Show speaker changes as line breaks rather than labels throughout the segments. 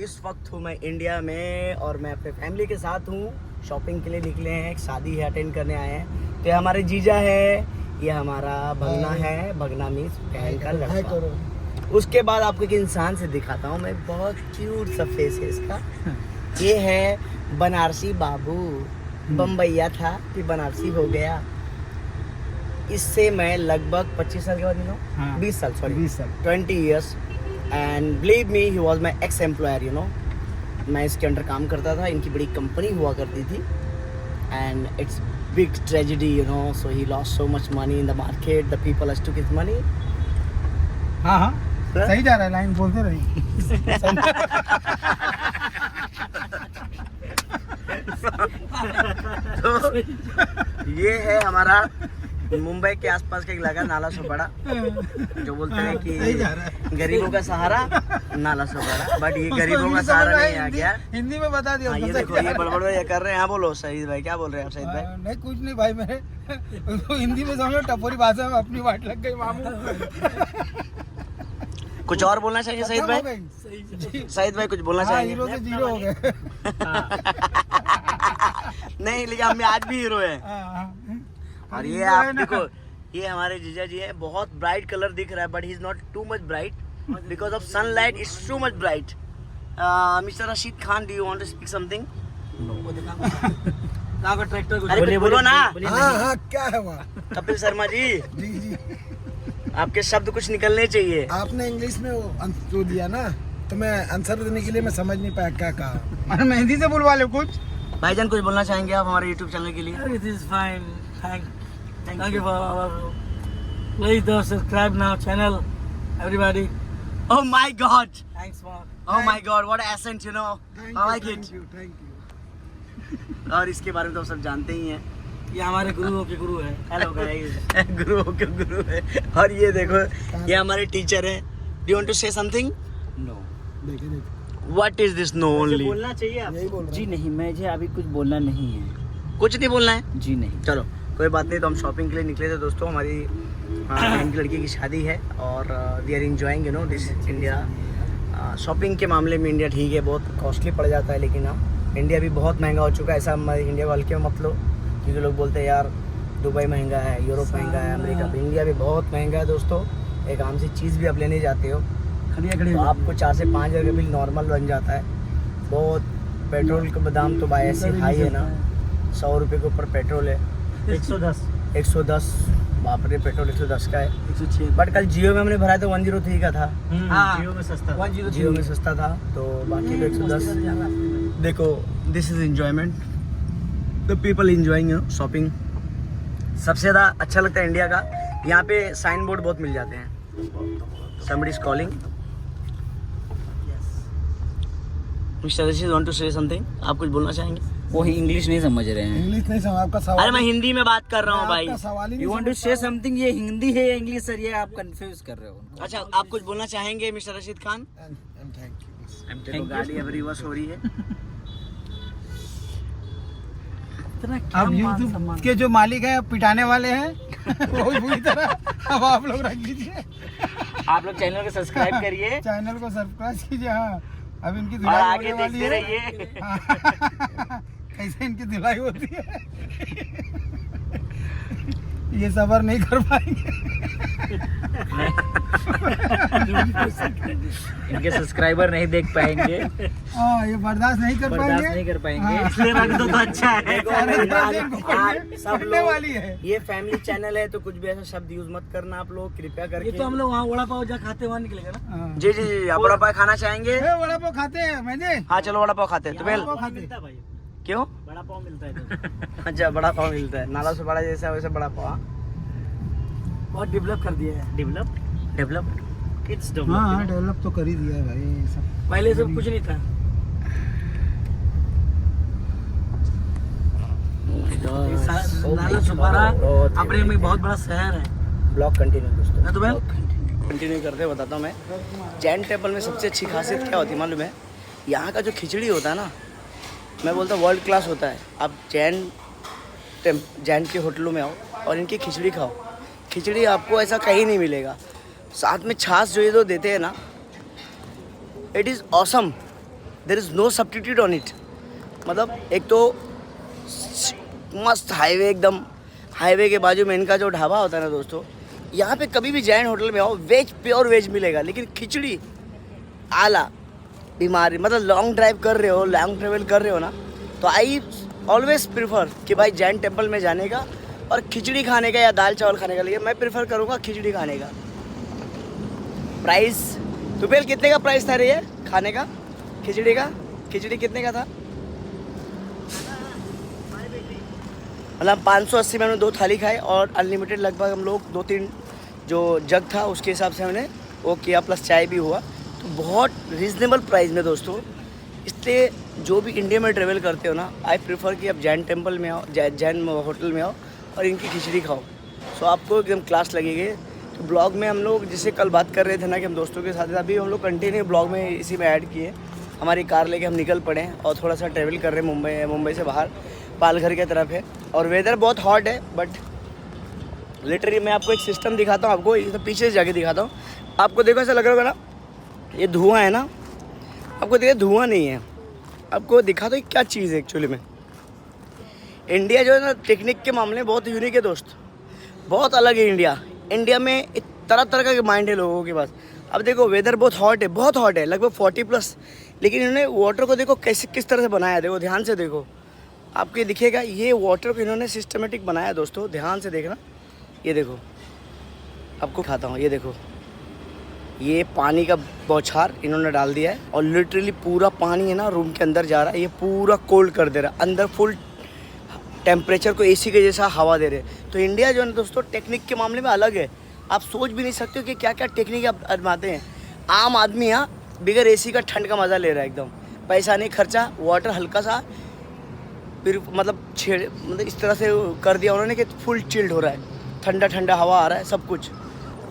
इस वक्त हूँ मैं इंडिया में और मैं अपने फैमिली के साथ हूँ। शॉपिंग के लिए निकले हैं, एक शादी है, अटेंड करने आए हैं। तो ये हमारे जीजा है, ये हमारा भगना है, भगना मीन्स बहन का लड़का। उसके बाद आपको एक इंसान से दिखाता हूँ मैं, बहुत क्यूट सा फेस है इसका। ये है बनारसी बाबू, बम्बैया था कि बनारसी हो गया। इससे मैं लगभग 25 साल के बाद मिला, 20 साल, सॉरी 20 साल, 20 years. And believe me, he was my ex employer, you know. मैं इसके अंडर काम करता था, इनकी बड़ी कंपनी हुआ करती थी। And it's big tragedy, you know, so he lost so much money in the market, the people has टूक हिज मनी।
हाँ हाँ, सही जा रहा है, लाइन बोलते रहिए।
तो ये है हमारा मुंबई के आसपास का इलाका, नाला सोपाड़ा, जो बोलते हैं कि गरीबों का सहारा नाला सोपाड़ा। बट ये गरीबों का सहारा नहीं आ गया।
हिंदी में बता दिया।
ये देखो, ये बड़बड़ ये कर रहे हैं। हाँ बोलो शहीद भाई, क्या बोल रहे हैं आप शहीद भाई?
नहीं कुछ नहीं भाई, मेरे उसको हिंदी में समझो, टपोरी भाषा में अपनी बात लग गई मामू।
कुछ और बोलना चाहिए शहीद भाई? शहीद भाई कुछ बोलना चाहिए?
हीरो से जीरो हो गए।
नहीं, लेकिन हम आज भी हीरो है। और ये आप देखो, ये हमारे जीजा जी है। बहुत ब्राइट कलर दिख रहा है, but he is not too much bright because of sunlight is too much bright. Mister Rashid Khan, do you want to speak something?
का ट्रैक्टर
अरे कुछ बोलो ना।
हाँ, क्या है वहाँ?
कपिल शर्मा जी,
जी
आपके शब्द कुछ निकलने चाहिए।
आपने इंग्लिश में वो जो दिया ना, तो मैं आंसर देने के लिए मैं समझ नहीं पाया क्या कहा। अरे मैं हिंदी से बुलवा लो कुछ।
भाईजान कुछ बोलना चाहेंगे आप हमारे YouTube चैनल के लिए?
It is fine. Thank you for our. Please do subscribe now channel, everybody.
Oh my God!
Thanks for.
Oh my God! What an accent, you know. I like it.
Thank you.
और इसके बारे में तो सब जानते ही हैं।
ये हमारे गुरुओं के गुरु है।
हेलो गाइस, गुरुओं के गुरु है। और ये देखो, ये हमारे टीचर है। Do you want to say something?
No.
देखिए
What is this no only?
बोलना चाहिए आप।
यही बोल रहा
जी नहीं, मुझे अभी कुछ बोलना नहीं है।
कुछ नहीं बोलना है?
जी नहीं।
चलो कोई बात नहीं। तो हम शॉपिंग के लिए निकले थे दोस्तों। हमारी बहन की लड़की की शादी है और we are enjoying, you know, this India. Shopping के मामले में इंडिया ठीक है, बहुत कॉस्टली पड़ जाता है, लेकिन हाँ, इंडिया भी बहुत महंगा हो चुका है। ऐसा हमारे इंडिया वाले के मत लो, क्योंकि लोग बोलते हैं यार दुबई महंगा है, यूरोप महंगा है, अमेरिका। इंडिया भी बहुत महंगा है दोस्तों। एक आम सी चीज़ भी आप लेने जाते हो तो आपको 4 से 5 हज़ार का बिल नॉर्मल बन जाता है। बहुत पेट्रोल का दाम तो भाई ऐसे हाई है ना, 100 रुपये के ऊपर पेट्रोल है। 110 बाप रे, पेट्रोल 110 का है।
106।
बट कल जियो में हमने भरा तो 103 का था।
जियो में सस्ता।
जियो में सस्ता था, तो बाकी तो 110। देखो, this is enjoyment, the people enjoying, you know, shopping. सबसे ज़्यादा अच्छा लगता है इंडिया का, यहाँ पे साइन बोर्ड बहुत मिल जाते हैं। somebody is calling. Mr. Rashid want to say something? आप कुछ बोलना चाहेंगे?
वो इंग्लिश नहीं समझ रहे हैं।
इंग्लिश नहीं समझ आपका सवाल।
अरे मैं हिंदी में बात कर रहा हूँ भाई।
आपका सवाल ही नहीं
You want to
समझ
say
पा रहा।
something? ये हिंदी है या इंग्लिश सर? ये आप कंफ्यूज कर रहे हो।
अच्छा, आप कुछ बोलना चाहेंगे mister Rashid Khan?
Thank you.
देखो गाड़ी अब रिवर्स हो रही है।
अब यूट्यूब के जो मालिक हैं पिटाने वाले हैं वो बुरी तरह। अब आप लोग रख लीजिए,
आप लोग चैनल को सब्सक्राइब करिए
चैनल को सब्सक्राइब कीजिए। हाँ, अब इनकी
और
धुलाई
आगे
होने वाली
देखते
है।
रहिए।
कैसे इनकी धुलाई होती है ये सबर नहीं कर पाएंगे।
इनके सब्सक्राइबर नहीं देख पाएंगे,
हाँ, ये बर्दाश्त नहीं कर
बर्दाश्त
पाएंगे।
नहीं कर पाएंगे।
हाँ।
इसलिए रख दो तो अच्छा है। देखो मेरी बात, सब
पढ़ने वाली है।
लोग, ये फैमिली चैनल है तो कुछ भी ऐसा शब्द यूज मत करना आप लोग, कृपया करके।
ये तो हम लोग वहाँ वड़ा पाव जा खाते वहाँ निकलेगा ना।
हाँ।
जी जी जी, आप वड़ा पाव खाना चाहेंगे?
ए, वड़ा पाव खाते हैं मैंने।
हाँ चलो वड़ा पाव खाते हैं। तो
वड़ा
बेल
पाव खाते
मिलता है भाई,
क्यों?
बड़ा पाव मिलता है।
अच्छा, बड़ा पाव मिलता है, नाला से बड़ा जैसा वैसे बड़ा पाव।
बहुत डेवलप कर दिया है।
डेवलप
इट्स
हाँ, डेवलप तो कर ही दिया है भाई सब।
पहले सब कुछ नहीं था। नाला सुपारा अपने में बहुत बड़ा शहर है।
ब्लॉग कंटिन्यू दोस्तों।
ना तो मैं
कंटिन्यू करते हुए बताता हूँ मैं। जैन टेम्पल में सबसे अच्छी खासियत क्या होती है मालूम है? यहाँ का जो खिचड़ी होता है ना, मैं बोलता हूँ वर्ल्ड क्लास होता है। आप जैन के होटलों में आओ और इनकी खिचड़ी खाओ। खिचड़ी आपको ऐसा कहीं नहीं मिलेगा। साथ में छाछ जो ये तो देते हैं ना, it is awesome. There is no substitute on it. मतलब एक तो मस्त हाईवे, एकदम हाईवे के बाजू में इनका जो ढाबा होता है ना दोस्तों, यहाँ पे कभी भी जैन होटल में आओ वेज, प्योर वेज मिलेगा, लेकिन खिचड़ी आला बीमारी। मतलब लॉन्ग ड्राइव कर रहे हो, लॉन्ग ट्रेवल कर रहे हो ना, तो आई ऑलवेज प्रिफर कि भाई जैन टेम्पल में जाने का और खिचड़ी खाने का या दाल चावल खाने का। लेकिन मैं प्रेफर करूँगा खिचड़ी खाने का। प्राइस तुपेल कितने का प्राइस था रे ये खाने का, खिचड़ी का? खिचड़ी कितने का था? मतलब 580 में हमने 2 थाली खाए और अनलिमिटेड लगभग हम लोग 2-3 जो जग था उसके हिसाब से हमने वो किया, प्लस चाय भी हुआ। तो बहुत रीज़नेबल प्राइस में दोस्तों। इसलिए जो भी इंडिया में ट्रेवल करते हो ना, आई प्रेफर कि आप जैन टेम्पल में आओ, जैन होटल में आओ और इनकी खिचड़ी खाओ। सो आपको एकदम क्लास लगेगी। तो ब्लॉग में हम लोग जैसे कल बात कर रहे थे ना कि हम दोस्तों के साथ, अभी हम लोग कंटिन्यू ब्लॉग में इसी में ऐड किए। हमारी कार लेके हम निकल पड़े और थोड़ा सा ट्रैवल कर रहे हैं मुंबई से बाहर, पालघर की तरफ है। और वेदर बहुत हॉट है, बट लिटरली मैं आपको एक सिस्टम दिखाता हूँ, आपको तो पीछे से जाके दिखाता हूँ। आपको देखो ऐसा लग रहा होगा ना, ये धुआं है ना, आपको देखिए धुआं नहीं है, आपको दिखा दो क्या चीज़ है एक्चुअली में। इंडिया जो है ना टेक्निक के मामले में बहुत यूनिक है दोस्त, बहुत अलग है इंडिया। इंडिया में तरह तरह का माइंड है लोगों के पास। अब देखो वेदर बहुत हॉट है, लगभग 40+, लेकिन इन्होंने वाटर को देखो कैसे किस तरह से बनाया। देखो ध्यान से देखो, आपको ये दिखेगा, ये वाटर को इन्होंने सिस्टमेटिक बनाया दोस्तों, ध्यान से देखना। ये देखो, आपको खाता हूँ, ये देखो, ये पानी का बौछार इन्होंने डाल दिया है और लिटरली पूरा पानी है ना रूम के अंदर जा रहा है, ये पूरा कोल्ड कर दे रहा है, अंदर फुल टेम्परेचर को एसी के जैसा हवा दे रहे हैं। तो इंडिया जो है ना दोस्तों टेक्निक के मामले में अलग है। आप सोच भी नहीं सकते हो कि क्या क्या टेक्निक आप आजमाते हैं। आम आदमी यहाँ बिगर एसी का ठंड का मज़ा ले रहा है, एकदम पैसा नहीं खर्चा, वाटर हल्का सा फिर मतलब इस तरह से कर दिया उन्होंने कि फुल चिल्ड हो रहा है, ठंडा ठंडा हवा आ रहा है, सब कुछ।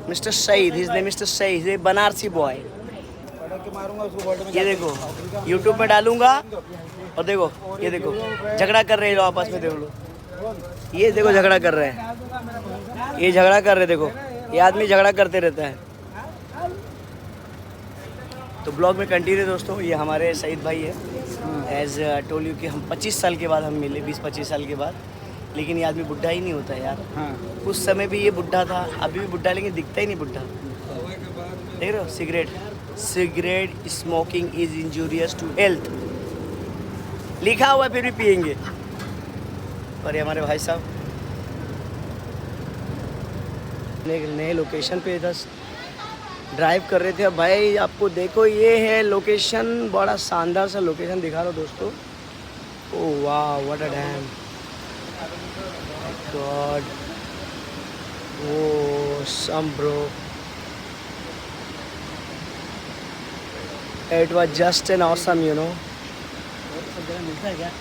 Mister Saeed, his name mister Saeed, ये बनारसी बॉय। ये देखो यूट्यूब में डालूंगा और देखो ये देखो झगड़ा कर रहे हैं आपस में, देखो लो, ये देखो झगड़ा कर रहे हैं, ये झगड़ा कर रहे, देखो ये आदमी झगड़ा करते रहता है। तो ब्लॉग में कंटिन्यू दोस्तों, ये हमारे सईद भाई है। एज टोल यू कि हम 25 साल के बाद हम मिले, 20-25 साल के बाद। लेकिन ये आदमी बुढ़ा ही नहीं होता यार। उस समय भी ये बुढ़ा था, अभी भी बुढ़ा, लेकिन दिखता ही नहीं बुढ़ा। देख रहे हो, cigarette smoking is injurious to health लिखा हुआ है, फिर भी पियेंगे। और ये हमारे भाई साहब नए लोकेशन पे इधर ड्राइव कर रहे थे। अब भाई आपको देखो, ये है लोकेशन, बड़ा शानदार सा लोकेशन दिखा रहा हूँ दोस्तों। ओह वाह, what a damn, God, awesome bro, it was just an awesome, you know. सब जगह मिलता है क्या?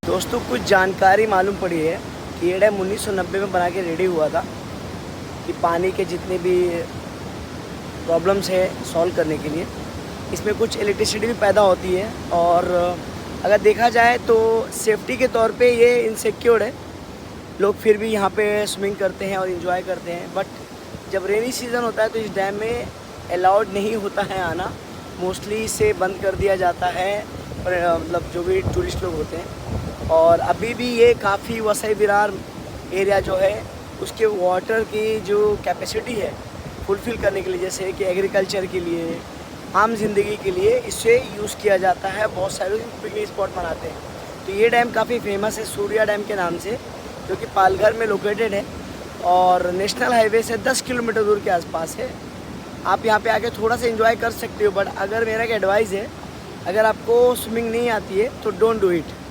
दोस्तों कुछ जानकारी मालूम पड़ी है कि ये डैम 1990 में बना के रेडी हुआ था कि पानी के जितने भी प्रॉब्लम्स है सॉल्व करने के लिए इसमें कुछ इलेक्ट्रिसिटी भी पैदा होती है। और अगर देखा जाए तो सेफ्टी के तौर पे ये इनसिक्योर्ड है, लोग फिर भी यहाँ पे स्विमिंग करते हैं और इन्जॉय करते हैं। बट जब रेनी सीज़न होता है तो इस डैम में अलाउड नहीं होता है आना, मोस्टली इसे बंद कर दिया जाता है, मतलब जो भी टूरिस्ट लोग होते हैं। और अभी भी ये काफ़ी वसई विरार एरिया जो है उसके वाटर की जो कैपेसिटी है फुलफ़िल करने के लिए, जैसे कि एग्रीकल्चर के लिए, आम जिंदगी के लिए इसे यूज़ किया जाता है। बहुत सारे पिकनिक स्पॉट मनाते हैं। तो ये डैम काफ़ी फेमस है सूर्या डैम के नाम से, जो कि पालघर में लोकेटेड है और नेशनल हाईवे से 10 किलोमीटर दूर के आसपास है। आप यहाँ पे आके थोड़ा सा एंजॉय कर सकते हो, बट अगर मेरा एक एडवाइस है, अगर आपको स्विमिंग नहीं आती है तो डोंट डू इट।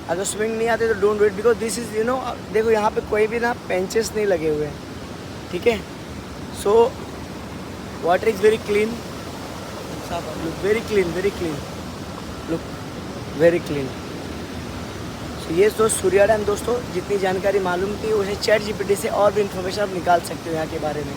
अगर स्विमिंग नहीं आती तो don't do it, because this is, you know, देखो यहाँ पे कोई भी ना पेंचेस नहीं लगे हुए हैं, ठीक है। So water is very clean, very clean, very clean, look very clean. So ये तो सूर्या डैम दोस्तों, जितनी जानकारी मालूम थी उसे चैट जीपीटी से और भी इन्फॉर्मेशन आप निकाल सकते हो यहाँ के बारे में।